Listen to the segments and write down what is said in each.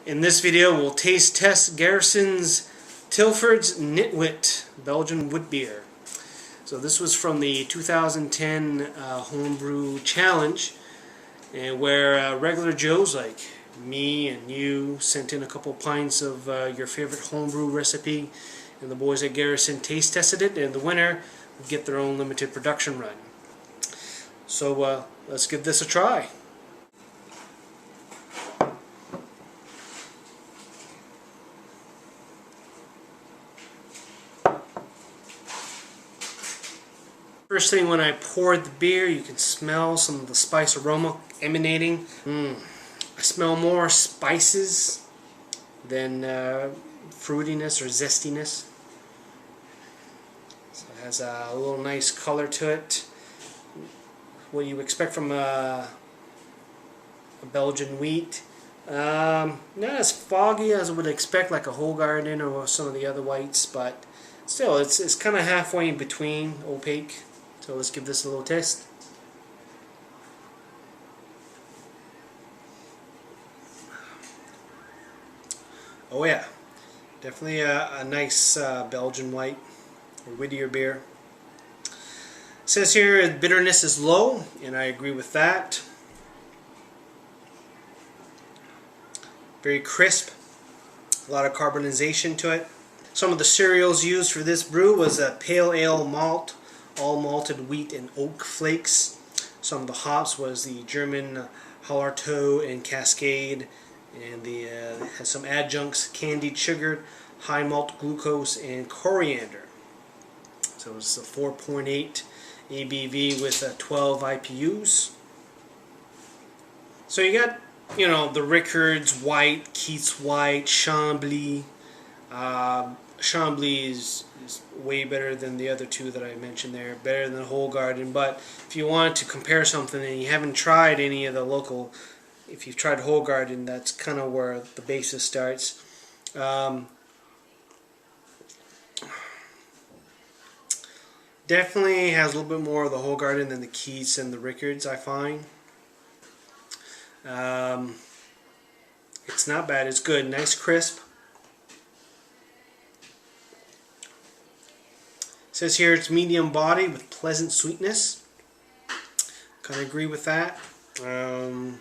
In this video, we'll taste test Garrison's Tilford's Nit-Wit Belgian Witbier. So this was from the 2010 Homebrew Challenge, and where regular Joes like me and you sent in a couple pints of your favorite homebrew recipe, and the boys at Garrison taste tested it, and the winner would get their own limited production run. So let's give this a try. First thing, when I poured the beer, you can smell some of the spice aroma emanating. I smell more spices than fruitiness or zestiness. So it has a little nice color to it. What you expect from a Belgian wheat. Not as foggy as I would expect, like a Hoegaarden or some of the other whites, but still, it's kind of halfway in between, opaque. So let's give this a little taste. Oh yeah, definitely a nice Belgian white or Witbier beer. It says here bitterness is low, and I agree with that. Very crisp, a lot of carbonization to it. Some of the cereals used for this brew was a pale ale malt, all malted wheat and oak flakes. Some of the hops was the German Hallertau and Cascade, and the has some adjuncts: candied sugar, high malt glucose, and coriander. So it's a 4.8 ABV with 12 IPUs. So you got, you know, the Rickards white, Keith's white, Chambly. Chambly is way better than the other two that I mentioned there, better than Hoegaarden. But if you want to compare something and you haven't tried any of the local, if you've tried Hoegaarden, that's kind of where the basis starts. Definitely has a little bit more of the Hoegaarden than the Keith's and the Rickards, I find. It's not bad, it's good, nice crisp. It says here it's medium body with pleasant sweetness. Kind of agree with that. It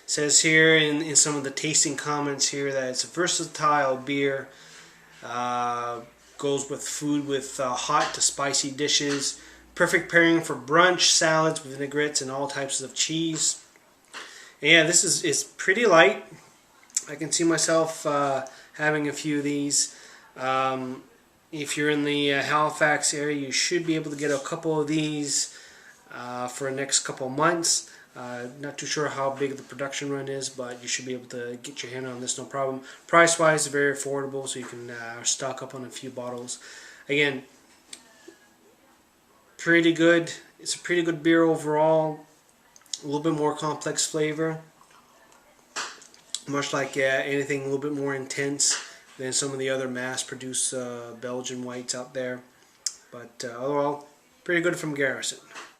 says here in some of the tasting comments here that it's a versatile beer. Goes with food, with hot to spicy dishes. Perfect pairing for brunch, salads, vinaigrettes, and all types of cheese. And yeah, this is pretty light. I can see myself having a few of these. If you're in the Halifax area, you should be able to get a couple of these for the next couple of months. Not too sure how big the production run is, but you should be able to get your hand on this, no problem. Price-wise, very affordable, so you can stock up on a few bottles. Again, pretty good. It's a pretty good beer overall. A little bit more complex flavor, much like anything a little bit more intense than some of the other mass-produced Belgian whites out there. But overall, pretty good from Garrison.